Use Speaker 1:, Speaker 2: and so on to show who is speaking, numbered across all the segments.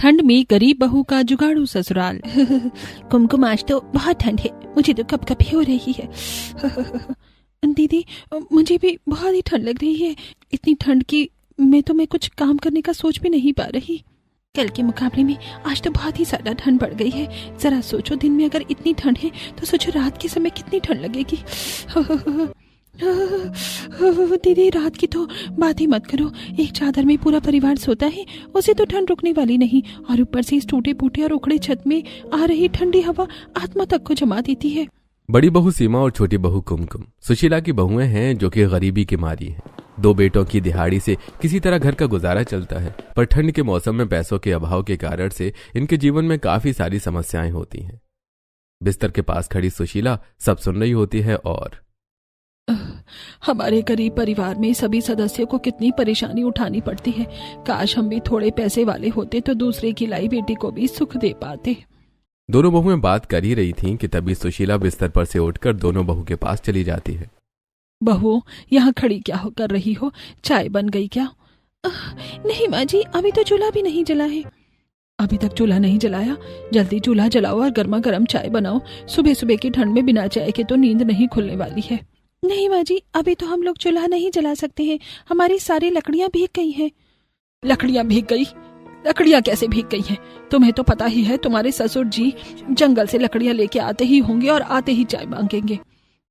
Speaker 1: ठंड में गरीब बहू का जुगाड़ू ससुराल। कुमकुम आज तो बहुत ठंड है, मुझे तो कपकपी हो रही है। दीदी मुझे भी बहुत ही ठंड लग रही है, इतनी ठंड की मैं कुछ काम करने का सोच भी नहीं पा रही। कल के मुकाबले में आज तो बहुत ही ज्यादा ठंड बढ़ गई है। जरा सोचो, दिन में अगर इतनी ठंड है तो सोचो रात के समय कितनी ठंड लगेगी। दीदी रात की तो बात ही मत करो, एक चादर में पूरा परिवार सोता है, उसे तो ठंड रुकने वाली नहीं, और ऊपर से इस टूटे फूटे और उखड़े छत में आ रही ठंडी हवा आत्मा तक को जमा देती है।
Speaker 2: बड़ी बहू सीमा और छोटी बहू कुमकुम सुशीला की बहुएं हैं जो कि गरीबी की मारी हैं। 2 बेटों की दिहाड़ी से किसी तरह घर का गुजारा चलता है, पर ठंड के मौसम में पैसों के अभाव के कारण से इनके जीवन में काफी सारी समस्याएं होती हैं। बिस्तर के पास खड़ी सुशीला सब सुन रही होती है और
Speaker 1: हमारे गरीब परिवार में सभी सदस्यों को कितनी परेशानी उठानी पड़ती है। काश हम भी थोड़े पैसे वाले होते तो दूसरे की लाई बेटी को भी सुख दे पाते।
Speaker 2: दोनों बहुएं बात कर ही रही थीं कि तभी सुशीला बिस्तर पर से उठकर दोनों बहू के पास चली जाती है।
Speaker 1: बहू यहाँ खड़ी क्या कर रही हो, चाय बन गई क्या? नहीं माँ जी, अभी तो चूल्हा भी नहीं जला है। अभी तक चूल्हा नहीं जलाया? जल्दी चूल्हा जलाओ और गर्मा गर्म चाय बनाओ। सुबह सुबह की ठंड में बिना चाय के तो नींद नहीं खुलने वाली है। नहीं माँ जी, अभी तो हम लोग चूल्हा नहीं जला सकते हैं, हमारी सारी लकड़ियाँ भीग गई हैं। लकड़ियाँ भीग गई? लकड़ियाँ कैसे भीग गई हैं? तुम्हें तो पता ही है, तुम्हारे ससुर जी जंगल से लकड़ियाँ लेके आते ही होंगे और आते ही चाय मांगेंगे।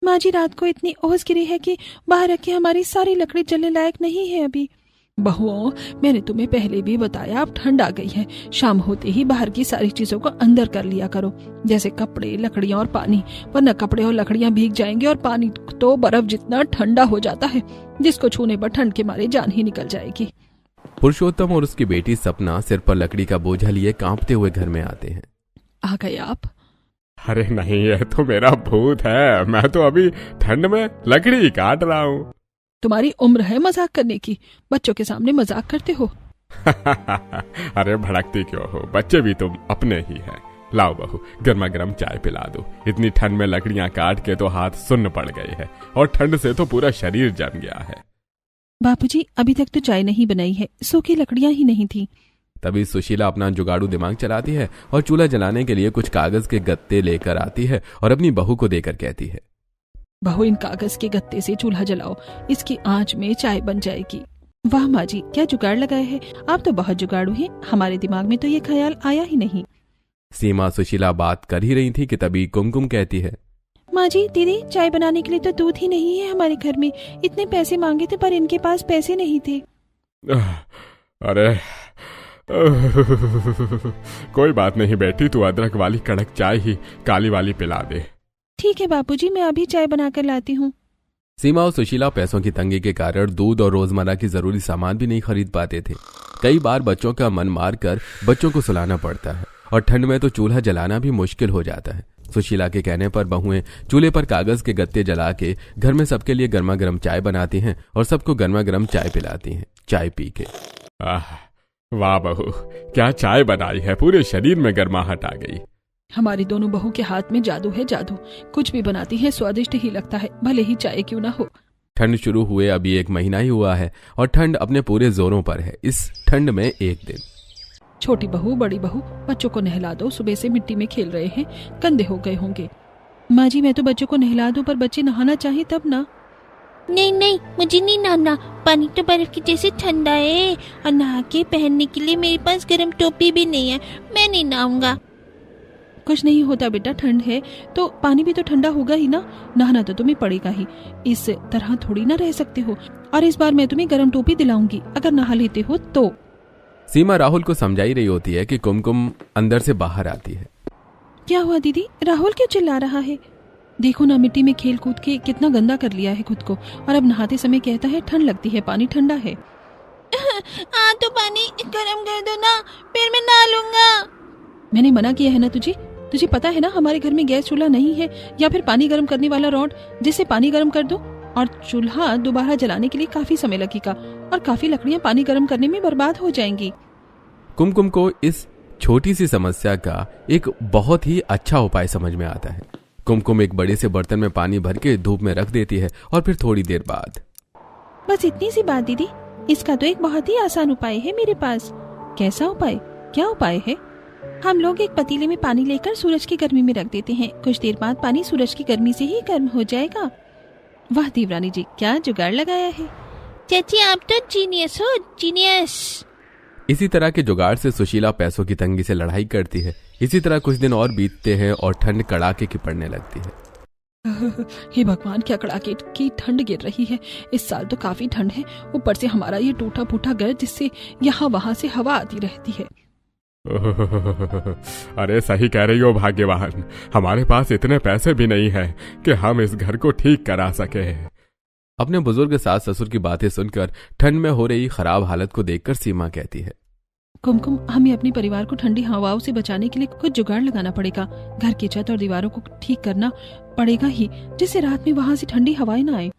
Speaker 1: माँ जी रात को इतनी ओस गिरी है कि बाहर रखी हमारी सारी लकड़ी जलने लायक नहीं है अभी। बहुओं, मैंने तुम्हें पहले भी बताया, अब ठंड आ गई है, शाम होते ही बाहर की सारी चीजों को अंदर कर लिया करो, जैसे कपड़े, लकड़ियां और पानी, वरना कपड़े और लकड़ियां भीग जाएंगे और पानी तो बर्फ जितना ठंडा हो जाता है, जिसको छूने पर ठंड के मारे जान ही निकल जाएगी।
Speaker 2: पुरुषोत्तम और उसकी बेटी सपना सिर पर लकड़ी का बोझा लिए कांपते हुए घर में आते हैं।
Speaker 1: आ गए आप?
Speaker 3: अरे नहीं, ये तो मेरा भूत है, मैं तो अभी ठंड में लकड़ी काट रहा हूँ।
Speaker 1: तुम्हारी उम्र है मजाक करने की, बच्चों के सामने मजाक करते हो।
Speaker 3: अरे भड़कती क्यों हो, बच्चे भी तुम अपने ही हैं। लाओ बहू, गर्मा गर्म चाय पिला दो। इतनी ठंड में लकड़ियां काट के तो हाथ सुन्न पड़ गए हैं और ठंड से तो पूरा शरीर जम गया है।
Speaker 1: बापूजी अभी तक तो चाय नहीं बनाई है, सूखी लकड़ियां ही नहीं थी।
Speaker 2: तभी सुशीला अपना जुगाड़ू दिमाग चलाती है और चूल्हा जलाने के लिए कुछ कागज के गत्ते लेकर आती है और अपनी बहू को देकर कहती है,
Speaker 1: बहू इन कागज के गत्ते से चूल्हा जलाओ, इसकी आंच में चाय बन जाएगी। वाह माँ जी, क्या जुगाड़ लगाए है, आप तो बहुत जुगाड़ू हैं, हमारे दिमाग में तो ये ख्याल आया ही नहीं।
Speaker 2: सीमा सुशीला बात कर ही रही थी कि तभी कुमकुम कहती है,
Speaker 1: माँ जी दीदी चाय बनाने के लिए तो दूध ही नहीं है हमारे घर में, इतने पैसे मांगे थे पर इनके पास पैसे नहीं थे।
Speaker 3: अरे कोई बात नहीं बेटी, तू अदरक वाली कड़क चाय ही काली वाली पिला दे।
Speaker 1: ठीक है बापूजी, मैं अभी चाय बनाकर लाती हूँ।
Speaker 2: सीमा और सुशीला पैसों की तंगी के कारण दूध और रोजमर्रा की जरूरी सामान भी नहीं खरीद पाते थे। कई बार बच्चों का मन मार कर बच्चों को सुलाना पड़ता है और ठंड में तो चूल्हा जलाना भी मुश्किल हो जाता है। सुशीला के कहने पर बहुएं चूल्हे पर कागज के गत्ते जला के घर में सबके लिए गर्मा गर्म चाय बनाती हैं और सबको गर्मा गर्म चाय पिलाती हैं। चाय पी के
Speaker 3: वाह बहू, क्या चाय बनाई है, पूरे शरीर में गर्माहट आ गई।
Speaker 1: हमारी दोनों बहू के हाथ में जादू है, जादू, कुछ भी बनाती है स्वादिष्ट ही लगता है, भले ही चाय क्यों ना हो।
Speaker 2: ठंड शुरू हुए अभी 1 महीना ही हुआ है और ठंड अपने पूरे जोरों पर है। इस ठंड में एक दिन
Speaker 1: छोटी बहू, बड़ी बहू, बच्चों को नहला दो, सुबह से मिट्टी में खेल रहे हैं, गंदे हो गए होंगे। माँ जी मैं तो बच्चों को नहला दूं, पर बच्चे नहाना चाहिए तब ना।
Speaker 4: नहीं नहीं, मुझे नहीं नहाना, पानी तो बर्फ की जैसे ठंडा है और नहा के पहनने के लिए मेरे पास गर्म टोपी भी नहीं है, मैं नहीं नहाऊंगा।
Speaker 1: कुछ नहीं होता बेटा, ठंड है तो पानी भी तो ठंडा होगा ही ना, नहाना तो तुम्हें पड़ेगा ही, इस तरह थोड़ी ना रह सकते हो। और इस बार मैं तुम्हें गर्म टोपी दिलाऊंगी अगर नहा लेते हो तो।
Speaker 2: सीमा राहुल को समझाई रही होती है कि कुमकुम अंदर से बाहर आती है।
Speaker 1: क्या हुआ दीदी, राहुल क्यों चिल्ला रहा है? देखो ना, मिट्टी में खेल कूद के कितना गंदा कर लिया है खुद को, और अब नहाते समय कहता है ठंड लगती है, पानी ठंडा है।
Speaker 4: तो पानी गर्म कर दो ना, फिर मैं नहा लूंगा।
Speaker 1: मैंने मना किया है ना तुझे पता है ना हमारे घर में गैस चूल्हा नहीं है, या फिर पानी गर्म करने वाला रॉड जिससे पानी गर्म कर दो, और चूल्हा दोबारा जलाने के लिए काफी समय लगेगा और काफी लकड़ियां पानी गर्म करने में बर्बाद हो जाएंगी।
Speaker 2: कुमकुम को इस छोटी सी समस्या का एक बहुत ही अच्छा उपाय समझ में आता है। कुमकुम एक बड़े से बर्तन में पानी भर के धूप में रख देती है और फिर थोड़ी देर बाद,
Speaker 1: बस इतनी सी बात दीदी, इसका तो एक बहुत ही आसान उपाय है मेरे पास। कैसा उपाय? क्या उपाय है?
Speaker 4: हम लोग एक पतीले में पानी लेकर सूरज की गर्मी में रख देते हैं। कुछ देर बाद पानी सूरज की गर्मी से ही गर्म हो जाएगा।
Speaker 1: वाह देवरानी जी, क्या जुगाड़ लगाया है।
Speaker 4: चाची आप तो जीनियस हो, जीनियस।
Speaker 2: इसी तरह के जुगाड़ से सुशीला पैसों की तंगी से लड़ाई करती है। इसी तरह कुछ दिन और बीतते हैं और ठंड कड़ाके की पड़ने लगती है।
Speaker 1: हे भगवान, क्या कड़ाके की ठंड गिर रही है। इस साल तो काफी ठंड है, ऊपर से हमारा ये टूटा फूटा घर जिससे यहाँ वहां से हवा आती रहती है।
Speaker 3: अरे सही कह रही हो भाग्यवान, हमारे पास इतने पैसे भी नहीं है कि हम इस घर को ठीक करा सके।
Speaker 2: अपने बुजुर्ग सास ससुर की बातें सुनकर ठंड में हो रही खराब हालत को देखकर सीमा कहती है,
Speaker 1: कुमकुम, हमें अपने परिवार को ठंडी हवाओं से बचाने के लिए कुछ जुगाड़ लगाना पड़ेगा। घर की छत और दीवारों को ठीक करना पड़ेगा ही, जिससे रात में वहां से ठंडी हवाएं ना आए।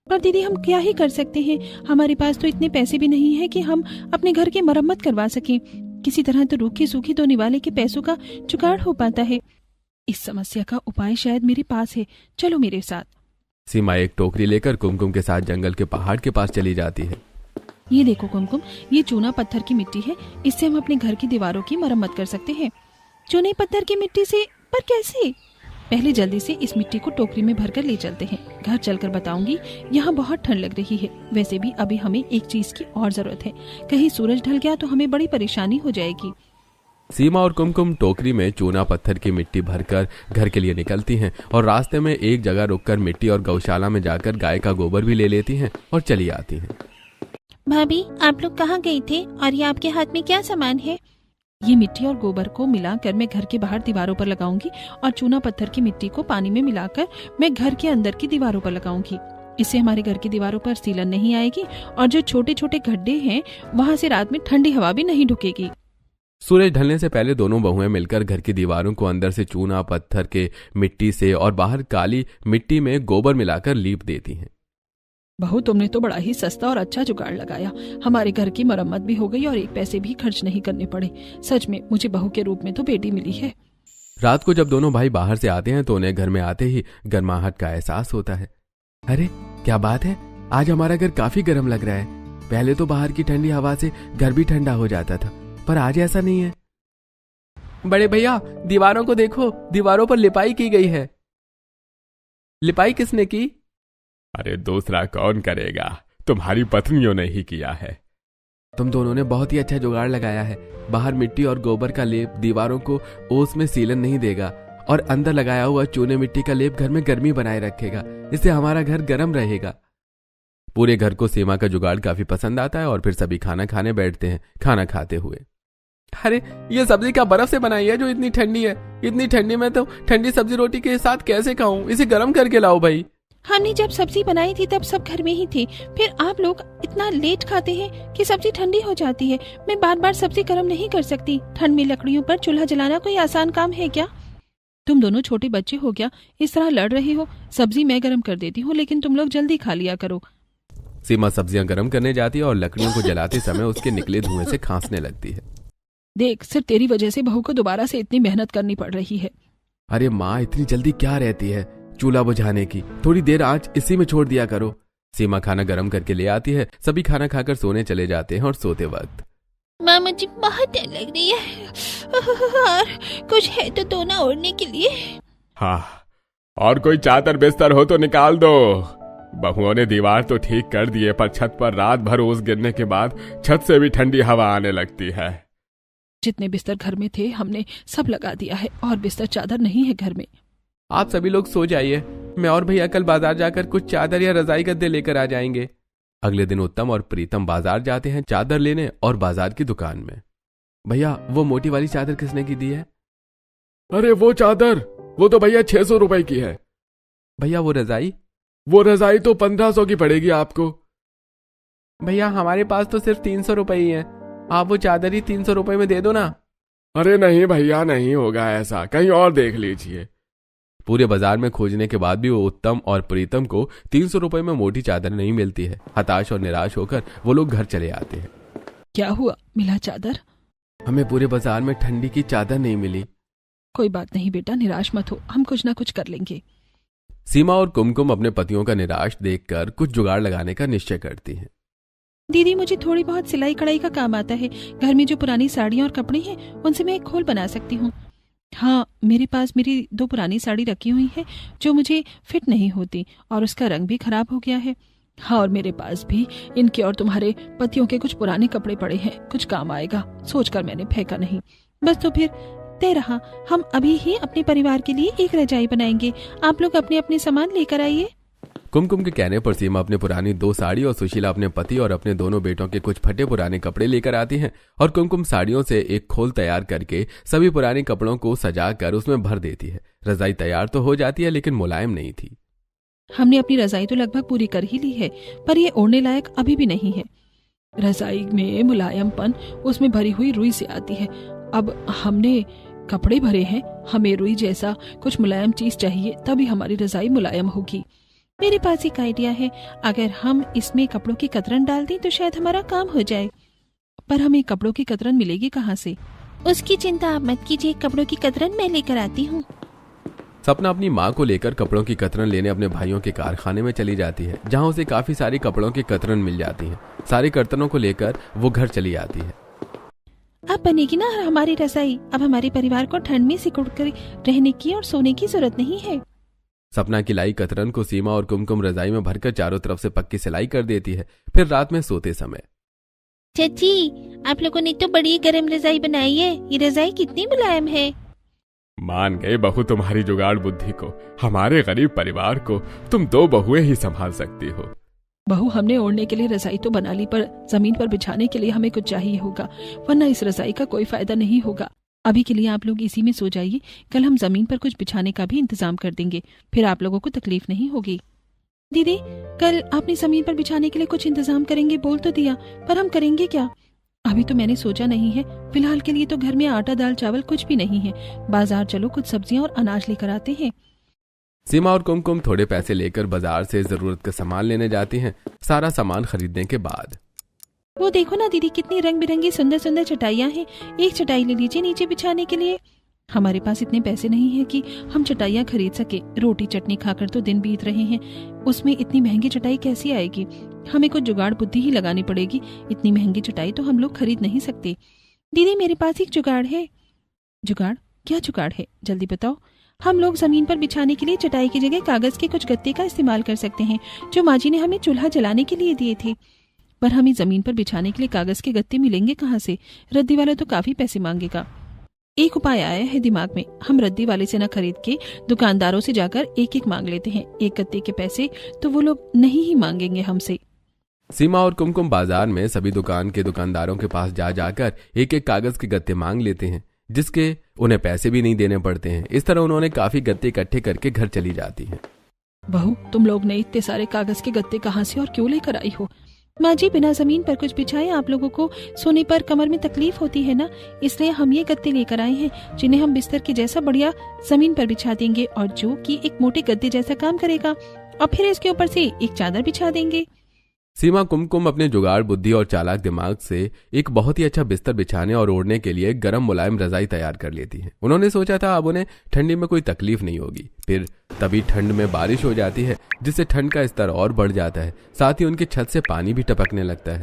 Speaker 1: पर दीदी, हम क्या ही कर सकते हैं? हमारे पास तो इतने पैसे भी नहीं है कि हम अपने घर की मरम्मत करवा सकें। किसी तरह तो रूखी सूखी धोने वाले के पैसों का जुगाड़ हो पाता है। इस समस्या का उपाय शायद मेरे पास है, चलो मेरे साथ।
Speaker 2: सीमा एक टोकरी लेकर कुमकुम के साथ जंगल के पहाड़ के पास चली जाती है।
Speaker 1: ये देखो कुमकुम, ये चूना पत्थर की मिट्टी है, इससे हम अपने घर की दीवारों की मरम्मत कर सकते हैं।
Speaker 4: चूने पत्थर की मिट्टी से? पर कैसे?
Speaker 1: पहले जल्दी से इस मिट्टी को टोकरी में भरकर ले चलते हैं। घर चलकर बताऊंगी। यहाँ बहुत ठंड लग रही है। वैसे भी अभी हमें एक चीज की और जरूरत है, कहीं सूरज ढल गया तो हमें बड़ी परेशानी हो जाएगी।
Speaker 2: सीमा और कुमकुम टोकरी में चूना पत्थर की मिट्टी भरकर घर के लिए निकलती हैं और रास्ते में एक जगह रुककर मिट्टी और गौशाला में जाकर गाय का गोबर भी ले लेती हैं और चली आती हैं।
Speaker 4: भाभी, आप लोग कहाँ गए थे और ये आपके हाथ में क्या सामान है?
Speaker 1: ये मिट्टी और गोबर को मिलाकर मैं घर के बाहर दीवारों पर लगाऊंगी और चूना पत्थर की मिट्टी को पानी में मिलाकर मैं घर के अंदर की दीवारों पर लगाऊंगी। इससे हमारे घर की दीवारों पर सीलन नहीं आएगी और जो छोटे छोटे गड्ढे हैं वहां से रात में ठंडी हवा भी नहीं ढुकेगी।
Speaker 2: सूरज ढलने से पहले दोनों बहुएं मिलकर घर की दीवारों को अंदर से चूना पत्थर के मिट्टी से और बाहर काली मिट्टी में गोबर मिलाकर लीप देती हैं।
Speaker 1: बहू, तुमने तो बड़ा ही सस्ता और अच्छा जुगाड़ लगाया। हमारे घर की मरम्मत भी हो गई और एक पैसे भी खर्च नहीं करने पड़े। सच में मुझे बहू के रूप में तो बेटी मिली है।
Speaker 2: रात को जब दोनों भाई बाहर से आते हैं तो उन्हें घर में आते ही गर्माहट का एहसास होता है। अरे क्या बात है, आज हमारा घर काफी गर्म लग रहा है। पहले तो बाहर की ठंडी हवा से घर भी ठंडा हो जाता था, पर आज ऐसा नहीं है। बड़े भैया, दीवारों को देखो, दीवारों पर लिपाई की गई है। लिपाई किसने की?
Speaker 3: अरे दूसरा कौन करेगा, तुम्हारी पत्नियों ने ही किया है।
Speaker 2: तुम दोनों ने बहुत ही अच्छा जुगाड़ लगाया है। बाहर मिट्टी और गोबर का लेप दीवारों को ओस में सीलन नहीं देगा और अंदर लगाया हुआ चूने मिट्टी का लेप घर में गर्मी बनाए रखेगा। इससे हमारा घर गर्म रहेगा। पूरे घर को सीमा का जुगाड़ काफी पसंद आता है और फिर सभी खाना खाने बैठते हैं। खाना खाते हुए, अरे ये सब्जी क्या बर्फ से बनाई है जो इतनी ठंडी है? इतनी ठंडी में तो ठंडी सब्जी रोटी के साथ कैसे खाऊं? इसे गर्म करके लाओ भाई।
Speaker 4: हमने जब सब्जी बनाई थी तब सब घर में ही थे, फिर आप लोग इतना लेट खाते हैं कि सब्जी ठंडी हो जाती है। मैं बार बार सब्जी गर्म नहीं कर सकती। ठंड में लकड़ियों पर चूल्हा जलाना कोई आसान काम है क्या?
Speaker 1: तुम दोनों छोटे बच्चे हो क्या, इस तरह लड़ रहे हो? सब्जी मैं गर्म कर देती हूँ, लेकिन तुम लोग जल्दी खा लिया करो।
Speaker 2: सीमा सब्जियां गर्म करने जाती है और लकड़ियों को जलाते समय उसके निकले धुएं से खांसने लगती है।
Speaker 1: देख, सिर्फ तेरी वजह से बहू को दोबारा से इतनी मेहनत करनी पड़ रही है।
Speaker 2: अरे माँ, इतनी जल्दी क्या रहती है चूल्हा बुझाने की? थोड़ी देर आंच इसी में छोड़ दिया करो। सीमा खाना गर्म करके ले आती है। सभी खाना खाकर सोने चले जाते हैं और सोते वक्त,
Speaker 4: माँ मुझे बहुत डर लग रही है और कुछ है तो दो ना ओढ़ने के लिए।
Speaker 3: हाँ, और कोई चादर बिस्तर हो तो निकाल दो। बहुओं ने दीवार तो ठीक कर दिए, पर छत पर रात भर ओस गिरने के बाद छत से भी ठंडी हवा आने लगती है।
Speaker 1: जितने बिस्तर घर में थे हमने सब लगा दिया है और बिस्तर चादर नहीं है घर में।
Speaker 2: आप सभी लोग सो जाइए। मैं और भैया कल बाजार जाकर कुछ चादर या रजाई गद्दे लेकर आ जाएंगे। अगले दिन उत्तम और प्रीतम बाजार जाते हैं चादर लेने और बाजार की दुकान में। भैया, वो मोटी वाली चादर किसने की दी है?
Speaker 3: अरे वो चादर, वो तो भैया 600 रुपए की है।
Speaker 2: भैया वो रजाई?
Speaker 3: वो रजाई तो 1500 की पड़ेगी आपको।
Speaker 2: भैया हमारे पास तो सिर्फ 300 रुपए ही है। आप वो चादर ही 300 रुपए में दे दो ना।
Speaker 3: अरे नहीं भैया, नहीं होगा ऐसा, कहीं और देख लीजिए।
Speaker 2: पूरे बाजार में खोजने के बाद भी वो उत्तम और प्रीतम को 300 रुपए में मोटी चादर नहीं मिलती है। हताश और निराश होकर वो लोग घर चले आते हैं।
Speaker 1: क्या हुआ, मिला चादर?
Speaker 2: हमें पूरे बाजार में ठंडी की चादर नहीं मिली।
Speaker 1: कोई बात नहीं बेटा, निराश मत हो, हम कुछ ना कुछ कर लेंगे।
Speaker 2: सीमा और कुमकुम अपने पतियों का निराश देखकर कुछ जुगाड़ लगाने का निश्चय करती हैं।
Speaker 4: दीदी मुझे थोड़ी बहुत सिलाई कढ़ाई का काम आता है। घर में जो पुरानी साड़ियाँ और कपड़े हैं उनसे मैं एक खोल बना सकती हूँ। हाँ, मेरे पास मेरी 2 पुरानी साड़ी रखी हुई है जो मुझे फिट नहीं होती और उसका रंग भी खराब हो गया है। हाँ, और मेरे पास भी इनके और तुम्हारे पतियों के कुछ पुराने कपड़े पड़े हैं, कुछ काम आएगा सोचकर मैंने फेंका नहीं। बस तो फिर दे रहा, हम अभी ही अपने परिवार के लिए एक रजाई बनाएंगे। आप लोग अपने अपने सामान लेकर आइए।
Speaker 2: कुमकुम के कहने पर सीमा अपने पुरानी 2 साड़ी और सुशीला अपने पति और अपने दोनों बेटों के कुछ फटे पुराने कपड़े लेकर आती हैं और कुमकुम साड़ियों से एक खोल तैयार करके सभी पुराने कपड़ों को सजाकर उसमें भर देती है। रजाई तैयार तो हो जाती है लेकिन मुलायम नहीं थी।
Speaker 4: हमने अपनी रजाई तो लगभग पूरी कर ही ली है, पर ये ओढ़ने लायक अभी भी नहीं है। रजाई में मुलायमपन उसमें भरी हुई रुई से आती है। अब हमने कपड़े भरे हैं, हमें रुई जैसा कुछ मुलायम चीज चाहिए, तभी हमारी रजाई मुलायम होगी। मेरे पास एक आइडिया है, अगर हम इसमें कपड़ों की कतरन डाल दें तो शायद हमारा काम हो जाए। पर हमें कपड़ों की कतरन मिलेगी कहाँ से? उसकी चिंता आप मत कीजिए, कपड़ों की कतरन मैं लेकर आती हूँ।
Speaker 2: सपना अपनी माँ को लेकर कपड़ों की कतरन लेने अपने भाइयों के कारखाने में चली जाती है, जहाँ उसे काफी सारी कपड़ों की कतरन मिल जाती है। सारी कतरनों को लेकर वो घर चली आती है।
Speaker 4: अब बनेगी ना हमारी रजाई। अब हमारे परिवार को ठंड में सिकुड़ कर रहने की और सोने की जरूरत नहीं है।
Speaker 2: सपना की लाई कतरन को सीमा और कुमकुम रजाई में भरकर चारों तरफ से पक्की सिलाई कर देती है। फिर रात में सोते समय,
Speaker 4: चाची आप लोगों ने तो बड़ी गर्म रजाई बनाई है, ये रजाई कितनी मुलायम है।
Speaker 3: मान गए बहू तुम्हारी जुगाड़ बुद्धि को। हमारे गरीब परिवार को तुम 2 बहुएं ही संभाल सकती हो।
Speaker 1: बहू, हमने ओढ़ने के लिए रजाई तो बना ली, पर जमीन पर बिछाने के लिए हमें कुछ चाहिए होगा, वरना इस रजाई का कोई फायदा नहीं होगा। अभी के लिए आप लोग इसी में सो जाइए, कल हम जमीन पर कुछ बिछाने का भी इंतजाम कर देंगे, फिर आप लोगों को तकलीफ नहीं होगी। दीदी, कल आपने जमीन पर बिछाने के लिए कुछ इंतजाम करेंगे बोल तो दिया, पर हम करेंगे क्या? अभी तो मैंने सोचा नहीं है। फिलहाल के लिए तो घर में आटा दाल चावल कुछ भी नहीं है। बाजार चलो, कुछ सब्जियां और अनाज लेकर आते हैं।
Speaker 2: सीमा और कुमकुम थोड़े पैसे लेकर बाजार से जरूरत का सामान लेने जाती हैं। सारा सामान खरीदने के बाद,
Speaker 4: वो देखो ना दीदी, कितनी रंग बिरंगी सुंदर सुंदर चटाइयाँ हैं। एक चटाई ले लीजिए नीचे बिछाने के लिए। हमारे पास इतने पैसे नहीं है कि हम चटाइयाँ खरीद सके। रोटी चटनी खाकर तो दिन बीत रहे हैं, उसमें इतनी महंगी चटाई कैसी आएगी? हमें कुछ जुगाड़ बुद्धि ही लगानी पड़ेगी। इतनी महंगी चटाई तो हम लोग खरीद नहीं सकते। दीदी, मेरे पास एक जुगाड़ है। जुगाड़? क्या जुगाड़ है, जल्दी बताओ। हम लोग जमीन पर बिछाने के लिए चटाई की जगह कागज के कुछ गत्ते का इस्तेमाल कर सकते हैं, जो माँ जी ने हमें चूल्हा जलाने के लिए दिए थे। पर हमें जमीन पर बिछाने के लिए कागज के गत्ते मिलेंगे कहाँ से? रद्दी वाला तो काफी पैसे मांगेगा। एक उपाय आया है दिमाग में, हम रद्दी वाले से न खरीद के दुकानदारों से जाकर एक एक मांग लेते हैं। एक गत्ते के पैसे तो वो लोग नहीं ही मांगेंगे हमसे।
Speaker 2: सीमा और कुमकुम बाजार में सभी दुकान के दुकानदारों के पास जा जाकर एक एक कागज के गत्ते मांग लेते हैं, जिसके उन्हें पैसे भी नहीं देने पड़ते हैं। इस तरह उन्होंने काफी गत्ते इकट्ठे करके घर चली जाती हैं।
Speaker 1: बहू, तुम लोग ने इतने सारे कागज के गत्ते कहाँ से और क्यों लेकर आई हो?
Speaker 4: माँ जी, बिना जमीन पर कुछ बिछाए आप लोगों को सोने पर कमर में तकलीफ होती है ना, इसलिए हम ये गत्ते लेकर आए हैं, जिन्हें हम बिस्तर के जैसा बढ़िया जमीन पर बिछा देंगे और जो कि एक मोटे गद्दे जैसा काम करेगा, और फिर इसके ऊपर से एक चादर बिछा देंगे।
Speaker 2: सीमा कुमकुम अपने जुगाड़ बुद्धि और चालाक दिमाग से एक बहुत ही अच्छा बिस्तर बिछाने और ओढ़ने के लिए गर्म मुलायम रजाई तैयार कर लेती है। उन्होंने सोचा था अब उन्हें ठंडी में कोई तकलीफ नहीं होगी। फिर तभी ठंड में बारिश हो जाती है, जिससे ठंड का स्तर और बढ़ जाता है। साथ ही उनकी छत से पानी भी टपकने लगता है।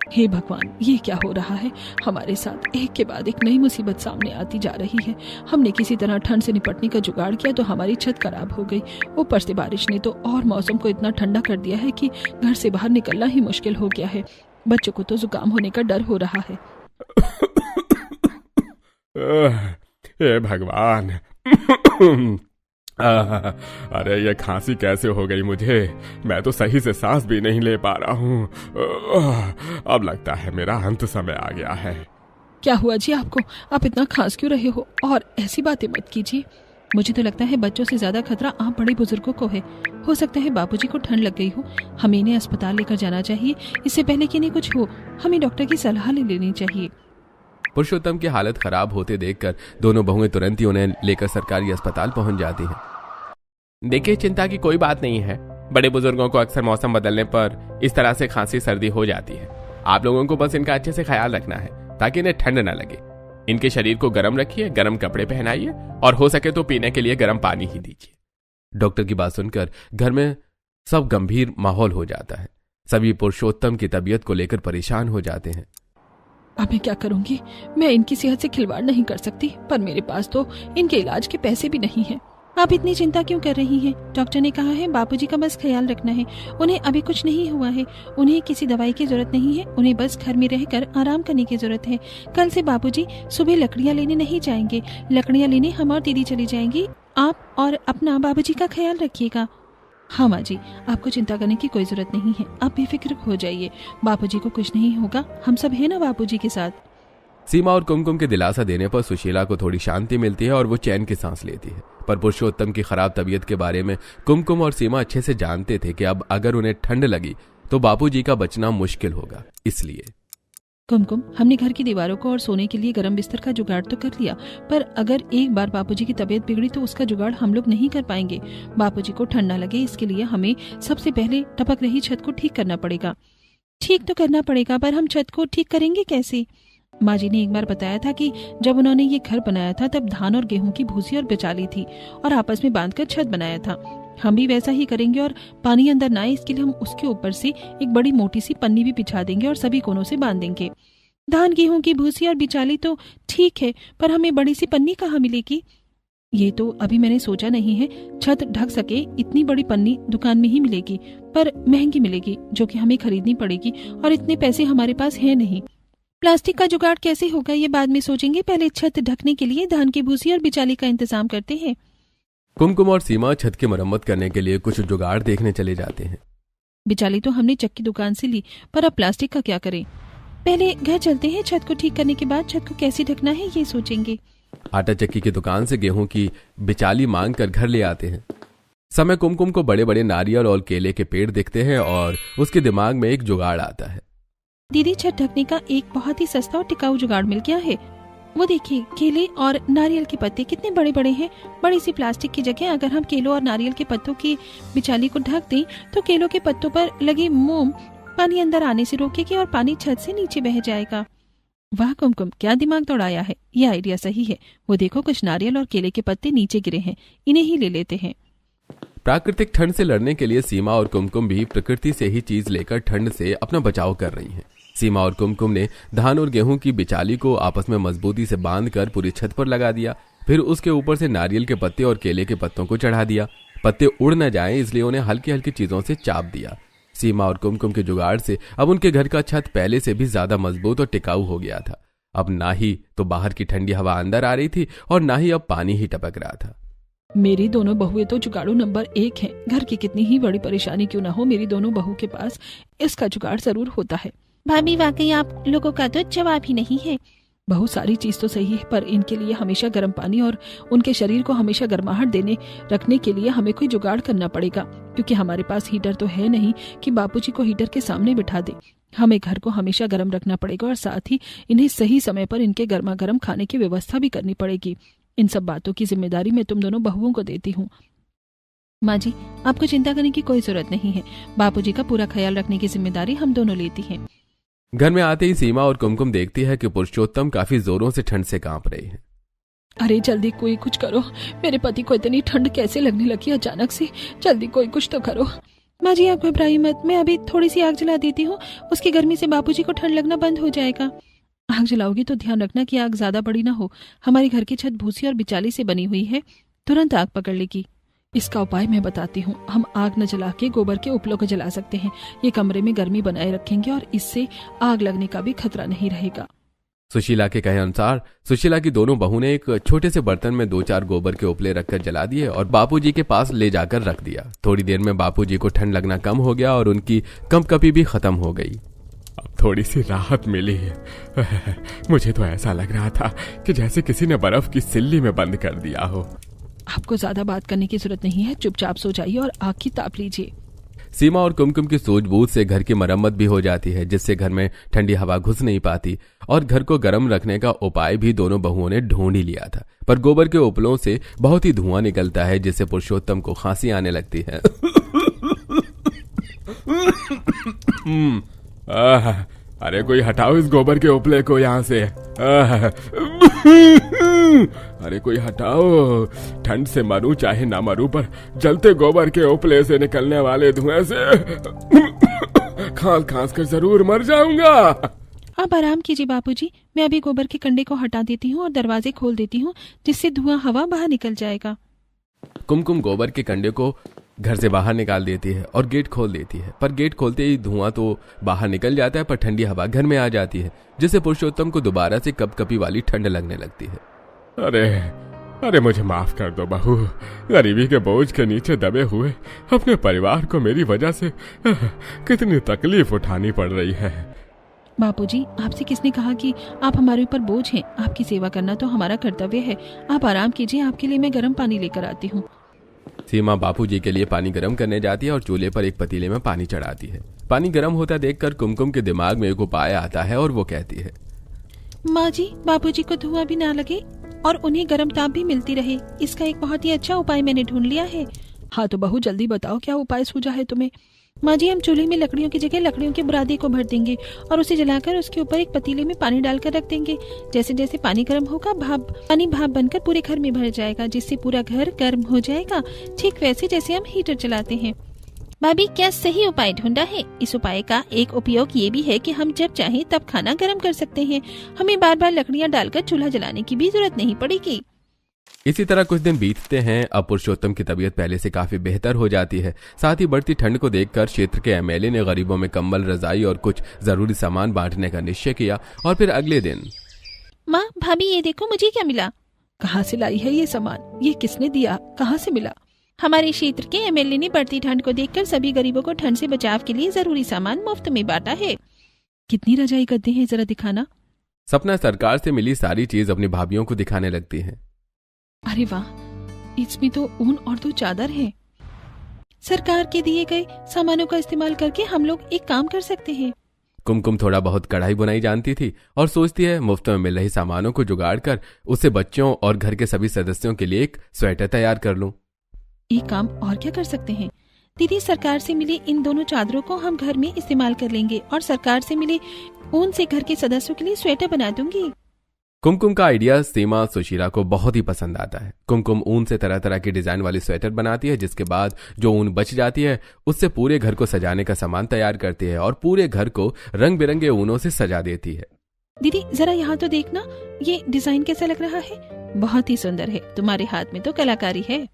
Speaker 1: हे भगवान, ये क्या हो रहा है हमारे साथ? एक के बाद एक नई मुसीबत सामने आती जा रही है। हमने किसी तरह ठंड से निपटने का जुगाड़ किया तो हमारी छत खराब हो गई। ऊपर से बारिश ने तो और मौसम को इतना ठंडा कर दिया है कि घर से बाहर निकलना ही मुश्किल हो गया है। बच्चों को तो जुकाम होने का डर हो रहा है।
Speaker 3: हे भगवान, अरे ये खांसी कैसे हो गई मुझे? मैं तो सही से सांस भी नहीं ले पा रहा हूँ। अब लगता है मेरा अंत समय आ गया है।
Speaker 1: क्या हुआ जी आपको? आप इतना खांस क्यों रहे हो? और ऐसी बातें मत कीजिए।
Speaker 4: मुझे तो लगता है बच्चों से ज्यादा खतरा आप बड़े बुजुर्गों को है। हो सकता है बाबूजी को ठंड लग गई हो। हमें इन्हें अस्पताल लेकर जाना चाहिए, इससे पहले कि इन्हें कुछ हो। हमें डॉक्टर की सलाह ले लेनी चाहिए।
Speaker 2: पुरुषोत्तम की हालत खराब होते देखकर दोनों बहुएं तुरंत ही उन्हें लेकर सरकारी अस्पताल पहुंच जाती हैं।
Speaker 5: देखिए, चिंता की कोई बात नहीं है। बड़े बुजुर्गों को अक्सर मौसम बदलने पर इस तरह से खांसी सर्दी हो जाती है। आप लोगों को बस इनका अच्छे से ख्याल रखना है ताकि इन्हें ठंड न लगे। इनके शरीर को गर्म रखिए, गर्म कपड़े पहनाइए और हो सके तो पीने के लिए गर्म पानी ही दीजिए।
Speaker 2: डॉक्टर की बात सुनकर घर में सब गंभीर माहौल हो जाता है। सभी पुरुषोत्तम की तबीयत को लेकर परेशान हो जाते हैं।
Speaker 1: अब मैं क्या करूंगी? मैं इनकी सेहत से खिलवाड़ नहीं कर सकती, पर मेरे पास तो इनके इलाज के पैसे भी नहीं हैं।
Speaker 4: आप इतनी चिंता क्यों कर रही हैं? डॉक्टर ने कहा है बापूजी का बस ख्याल रखना है। उन्हें अभी कुछ नहीं हुआ है, उन्हें किसी दवाई की जरूरत नहीं है, उन्हें बस घर में रहकर आराम करने की जरूरत है। कल से बापूजी सुबह लकड़ियाँ लेने नहीं जाएंगे, लकड़ियाँ लेने हम और दीदी चली जाएंगी। आप और अपना बाबूजी का ख्याल रखिएगा।
Speaker 1: हाँ माँ जी, आपको चिंता करने की कोई जरूरत नहीं है, आप बेफिक्र हो जाइए, बापूजी को कुछ नहीं होगा, हम सब है ना बापूजी के साथ।
Speaker 2: सीमा और कुमकुम के दिलासा देने पर सुशीला को थोड़ी शांति मिलती है और वो चैन की सांस लेती है। पर पुरुषोत्तम की खराब तबीयत के बारे में कुमकुम और सीमा अच्छे से जानते थे कि अब अगर उन्हें ठंड लगी तो बापूजी का बचना मुश्किल होगा। इसलिए
Speaker 1: कुमकुम, हमने घर की दीवारों को और सोने के लिए गर्म बिस्तर का जुगाड़ तो कर लिया, पर अगर एक बार बापूजी की तबीयत बिगड़ी तो उसका जुगाड़ हम लोग नहीं कर पाएंगे। बापूजी को ठंड न लगे इसके लिए हमें सबसे पहले टपक रही छत को ठीक करना पड़ेगा।
Speaker 4: ठीक तो करना पड़ेगा, पर हम छत को ठीक करेंगे कैसे?
Speaker 1: माँ जी ने एक बार बताया था कि जब उन्होंने ये घर बनाया था तब धान और गेहूं की भूसी और बिचाली थी और आपस में बांधकर छत बनाया था। हम भी वैसा ही करेंगे और पानी अंदर ना आए इसके लिए हम उसके ऊपर से एक बड़ी मोटी सी पन्नी भी बिछा देंगे और सभी कोनों से बांध देंगे।
Speaker 4: धान गेहूं की भूसी और बिचाली तो ठीक है, पर हमें बड़ी सी पन्नी कहाँ मिलेगी?
Speaker 1: ये तो अभी मैंने सोचा नहीं है। छत ढक सके इतनी बड़ी पन्नी दुकान में ही मिलेगी, पर महंगी मिलेगी, जो कि हमें खरीदनी पड़ेगी और इतने पैसे हमारे पास है नहीं।
Speaker 4: प्लास्टिक का जुगाड़ कैसे होगा ये बाद में सोचेंगे, पहले छत ढकने के लिए धान की भूसी और बिचाली का इंतजाम करते हैं।
Speaker 2: कुमकुम और सीमा छत की मरम्मत करने के लिए कुछ जुगाड़ देखने चले जाते हैं।
Speaker 1: बिचाली तो हमने चक्की दुकान से ली, पर अब प्लास्टिक का क्या करें?
Speaker 4: पहले घर चलते हैं, छत को ठीक करने के बाद छत को कैसे ढकना है ये सोचेंगे।
Speaker 2: आटा चक्की की दुकान से गेहूं की बिचाली मांग कर घर ले आते हैं। समय कुमकुम को बड़े बड़े नारियल और केले के पेड़ दिखते हैं और उसके दिमाग में एक जुगाड़ आता है।
Speaker 4: दीदी, छत ढकने का एक बहुत ही सस्ता और टिकाऊ जुगाड़ मिल गया है। वो देखिए, केले और नारियल के पत्ते कितने बड़े बड़े हैं। बड़ी सी प्लास्टिक की जगह अगर हम केलों और नारियल के पत्तों की बिचाली को ढक दें तो केलों के पत्तों पर लगी मोम पानी अंदर आने से रोकेगी और पानी छत से नीचे बह जाएगा।
Speaker 1: वाह कुमकुम, क्या दिमाग दौड़ाया है, ये आइडिया सही है। वो देखो, कुछ नारियल और केले के पत्ते नीचे गिरे हैं, इन्हें ही ले लेते हैं।
Speaker 2: प्राकृतिक ठंड से लड़ने के लिए सीमा और कुमकुम भी प्रकृति से ही चीज लेकर ठंड से अपना बचाव कर रही हैं। सीमा और कुमकुम ने धान और गेहूं की बिचाली को आपस में मजबूती से बांधकर पूरी छत पर लगा दिया। फिर उसके ऊपर से नारियल के पत्ते और केले के पत्तों को चढ़ा दिया। पत्ते उड़ न जाएं इसलिए उन्हें हल्की हल्की चीजों से चाप दिया। सीमा और कुमकुम के जुगाड़ से अब उनके घर का छत पहले से भी ज्यादा मजबूत और टिकाऊ हो गया था। अब ना ही तो बाहर की ठंडी हवा अंदर आ रही थी और ना ही अब पानी ही टपक रहा था।
Speaker 1: मेरी दोनों बहुएं तो जुगाड़ू नंबर 1 हैं। घर की कितनी ही बड़ी परेशानी क्यों ना हो, मेरी दोनों बहू के पास इसका जुगाड़ जरूर होता है।
Speaker 4: भाभी, वाकई आप लोगों का तो जवाब ही नहीं है।
Speaker 1: बहुत सारी चीज तो सही है, पर इनके लिए हमेशा गर्म पानी और उनके शरीर को हमेशा गर्माहट देने रखने के लिए हमें कोई जुगाड़ करना पड़ेगा, क्योंकि हमारे पास हीटर तो है नहीं कि बापूजी को हीटर के सामने बिठा दे। हमें घर को हमेशा गर्म रखना पड़ेगा और साथ ही इन्हें सही समय पर इनके गर्मा गर्म खाने की व्यवस्था भी करनी पड़ेगी। इन सब बातों की जिम्मेदारी मैं तुम दोनों बहुओं को देती हूँ।
Speaker 4: माँ जी, आपको चिंता करने की कोई जरूरत नहीं है। बापूजी का पूरा ख्याल रखने की जिम्मेदारी हम दोनों लेती हैं।
Speaker 2: घर में आते ही सीमा और कुमकुम देखती है कि पुरुषोत्तम काफी जोरों से ठंड से कांप रहे हैं।
Speaker 1: अरे जल्दी कोई कुछ करो, मेरे पति को इतनी ठंड कैसे लगने लगी अचानक से, जल्दी कोई कुछ तो करो।
Speaker 4: माँ जी, आप घबराइए मत, मैं अभी थोड़ी सी आग जला देती हूँ, उसकी गर्मी से बापूजी को ठंड लगना बंद हो जाएगा।
Speaker 1: आग जलाओगी तो ध्यान रखना कि आग ज्यादा बड़ी ना हो। हमारी घर की छत भूसी और बिचाली से बनी हुई है, तुरंत आग पकड़ लेगी। इसका उपाय मैं बताती हूँ। हम आग न जला के गोबर के उपलों को जला सकते हैं। ये कमरे में गर्मी बनाए रखेंगे और इससे आग लगने का भी खतरा नहीं रहेगा।
Speaker 2: सुशीला के कहे अनुसार सुशीला की दोनों बहू ने एक छोटे से बर्तन में 2-4 गोबर के उपले रखकर जला दिए और बापूजी के पास ले जाकर रख दिया। थोड़ी देर में बापूजी को ठंड लगना कम हो गया और उनकी कंपकपी भी खत्म हो गई।
Speaker 3: अब थोड़ी सी राहत मिली है। मुझे तो ऐसा लग रहा था कि जैसे किसी ने बर्फ की सिल्ली में बंद कर दिया हो।
Speaker 1: आपको ज्यादा बात करने की जरूरत नहीं है, चुपचाप सो जाइए और आग की ताप लीजिए।
Speaker 2: सीमा और कुमकुम की सूझबूझ से घर की मरम्मत भी हो जाती है, जिससे घर में ठंडी हवा घुस नहीं पाती और घर को गर्म रखने का उपाय भी दोनों बहुओं ने ढूंढ ही लिया था। पर गोबर के उपलों से बहुत ही धुआं निकलता है, जिससे पुरुषोत्तम को खांसी आने लगती है।
Speaker 3: अरे कोई हटाओ इस गोबर के उपले को यहाँ से। अरे कोई हटाओ, ठंड से मरूं चाहे ना मरूं, पर जलते गोबर के उपले से निकलने वाले धुएं से खांस खांस कर जरूर मर जाऊंगा।
Speaker 4: आप आराम कीजिए बापूजी, मैं अभी गोबर के कंडे को हटा देती हूँ और दरवाजे खोल देती हूँ, जिससे धुआं हवा बाहर निकल जाएगा।
Speaker 2: कुमकुम गोबर के कंडे को घर से बाहर निकाल देती है और गेट खोल देती है, पर गेट खोलते ही धुआं तो बाहर निकल जाता है, पर ठंडी हवा घर में आ जाती है, जिससे पुरुषोत्तम को दोबारा से कपकपी वाली ठंड लगने लगती है।
Speaker 3: अरे अरे मुझे माफ कर दो बहू, गरीबी के बोझ के नीचे दबे हुए अपने परिवार को मेरी वजह से कितनी तकलीफ उठानी पड़ रही है।
Speaker 4: बापूजी, आपसे किसने कहा कि आप हमारे ऊपर बोझ हैं? आपकी सेवा करना तो हमारा कर्तव्य है। आप आराम कीजिए, आपके लिए मैं गर्म पानी लेकर आती हूँ।
Speaker 2: सीमा बापूजी के लिए पानी गर्म करने जाती है और चूल्हे पर एक पतीले में पानी चढ़ाती है। पानी गर्म होता देखकर कुमकुम के दिमाग में एक उपाय आता है और वो कहती है,
Speaker 4: माँ जी, बापूजी को धुआं भी ना लगे और उन्हें गर्म ताप भी मिलती रहे, इसका एक बहुत ही अच्छा उपाय मैंने ढूंढ लिया है।
Speaker 1: हाँ तो बहू जल्दी बताओ, क्या उपाय सूझा है तुम्हें?
Speaker 4: माँ जी, हम चूल्हे में लकड़ियों की जगह लकड़ियों के बुरादे को भर देंगे और उसे जलाकर उसके ऊपर एक पतीले में पानी डालकर रख देंगे। जैसे जैसे पानी गर्म होगा पानी भाप बनकर पूरे घर में भर जाएगा, जिससे पूरा घर गर्म हो जाएगा, ठीक वैसे जैसे हम हीटर चलाते हैं। भाभी, क्या सही उपाय ढूंढा है? इस उपाय का एक उपयोग ये भी है कि हम जब चाहें तब खाना गर्म कर सकते हैं। हमें बार बार लकड़ियां डालकर चूल्हा जलाने की भी जरूरत नहीं पड़ेगी।
Speaker 2: इसी तरह कुछ दिन बीतते हैं। अब पुरुषोत्तम की तबीयत पहले से काफी बेहतर हो जाती है। साथ ही बढ़ती ठंड को देखकर क्षेत्र के एमएलए ने गरीबों में कंबल, रजाई और कुछ जरूरी सामान बांटने का निश्चय किया। और फिर अगले दिन,
Speaker 4: माँ, भाभी, ये देखो मुझे क्या मिला।
Speaker 1: कहाँ से लाई है ये सामान? ये किसने दिया? कहाँ से मिला?
Speaker 4: हमारे क्षेत्र के एमएलए ने बढ़ती ठंड को देखकर सभी गरीबों को ठंड से बचाव के लिए जरूरी सामान मुफ्त में बांटा है।
Speaker 1: कितनी रजाई गद्दे हैं, जरा दिखाना।
Speaker 2: सपना सरकार से मिली सारी चीज अपनी भाभियों को दिखाने लगती है।
Speaker 1: अरे वाह, इसमें तो ऊन और 2 चादर हैं।
Speaker 4: सरकार के दिए गए सामानों का इस्तेमाल करके हम लोग एक काम कर सकते हैं।
Speaker 2: कुमकुम थोड़ा बहुत कढ़ाई बुनाई जानती थी और सोचती है मुफ्त में मिल रही सामानों को जुगाड़ कर उससे बच्चों और घर के सभी सदस्यों के लिए एक स्वेटर तैयार कर लूं।
Speaker 1: एक काम और क्या कर सकते हैं?
Speaker 4: दीदी, सरकार से मिली इन दोनों चादरों को हम घर में इस्तेमाल कर लेंगे और सरकार से मिले ऊन से घर के सदस्यों के लिए स्वेटर बना दूंगी।
Speaker 2: कुमकुम का आइडिया सीमा सुशीला को बहुत ही पसंद आता है। कुमकुम ऊन से तरह तरह की डिजाइन वाली स्वेटर बनाती है, जिसके बाद जो ऊन बच जाती है उससे पूरे घर को सजाने का सामान तैयार करती है और पूरे घर को रंग बिरंगे ऊनों से सजा देती है।
Speaker 4: दीदी, जरा यहाँ तो देखना, ये डिजाइन कैसा लग रहा है? बहुत ही सुंदर है। तुम्हारे हाथ में तो कलाकारी है।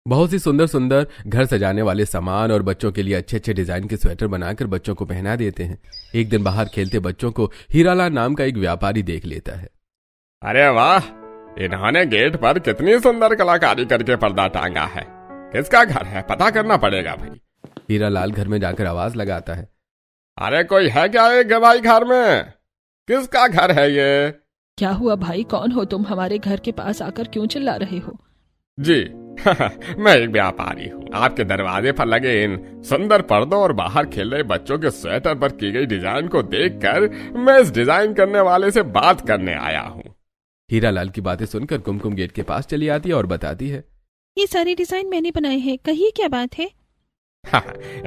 Speaker 2: बहुत सी सुंदर सुंदर घर सजाने वाले सामान और बच्चों के लिए अच्छे अच्छे डिजाइन के स्वेटर बनाकर बच्चों को पहना देते हैं। एक दिन बाहर खेलते बच्चों को हीरालाल नाम का एक व्यापारी देख लेता है।
Speaker 3: अरे वाह, इन्होंने गेट पर कितनी सुंदर कलाकारी करके पर्दा टांगा है। किसका घर है? पता करना पड़ेगा भाई।
Speaker 2: हीरालाल घर में जाकर आवाज लगाता है,
Speaker 3: अरे कोई है क्या एक भाई घर में? किसका घर है ये?
Speaker 1: क्या हुआ भाई, कौन हो तुम? हमारे घर के पास आकर क्यों चिल्ला रहे हो?
Speaker 3: जी मैं एक व्यापारी हूँ। आपके दरवाजे पर लगे इन सुंदर पर्दों और बाहर खेल रहे बच्चों के स्वेटर पर की गई डिजाइन को देखकर मैं इस डिजाइन करने वाले से बात करने आया हूँ।
Speaker 2: हीरालाल की बातें सुनकर कुमकुम गेट के पास चली आती है और बताती है,
Speaker 4: ये सारे डिजाइन मैंने बनाए हैं। कहिए क्या बात है?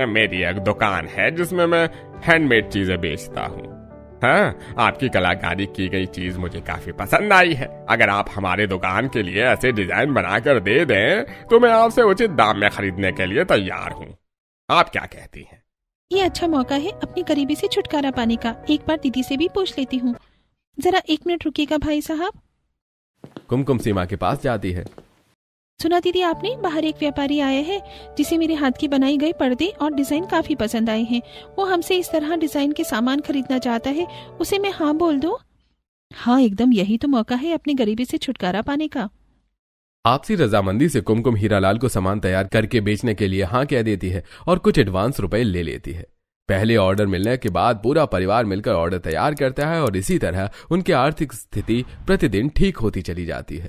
Speaker 3: मेरी एक दुकान है जिसमें मैं हैंडमेड चीजें बेचता हूँ। हाँ, आपकी कलाकारी की गई चीज मुझे काफी पसंद आई है। अगर आप हमारे दुकान के लिए ऐसे डिजाइन बनाकर दे दें तो मैं आपसे उचित दाम में खरीदने के लिए तैयार हूँ। आप क्या कहती हैं?
Speaker 4: ये अच्छा मौका है अपनी गरीबी से छुटकारा पाने का। एक बार दीदी से भी पूछ लेती हूँ। जरा 1 मिनट रुकिएगा भाई साहब।
Speaker 2: कुमकुम सीमा के पास जाती है।
Speaker 4: सुना दीदी आपने? बाहर एक व्यापारी आया है जिसे मेरे हाथ की बनाई गई पर्दे और डिजाइन काफी पसंद आए हैं। वो हमसे इस तरह डिजाइन के सामान खरीदना चाहता है। उसे मैं हाँ बोल दूं?
Speaker 1: हाँ, एकदम यही तो मौका है अपनी गरीबी से छुटकारा पाने का।
Speaker 2: आपसी रजामंदी से कुमकुम हीरालाल को सामान तैयार करके बेचने के लिए हाँ कह देती है और कुछ एडवांस रुपए ले लेती है। पहले ऑर्डर मिलने के बाद पूरा परिवार मिलकर ऑर्डर तैयार करता है और इसी तरह उनकी आर्थिक स्थिति प्रतिदिन ठीक होती चली जाती है।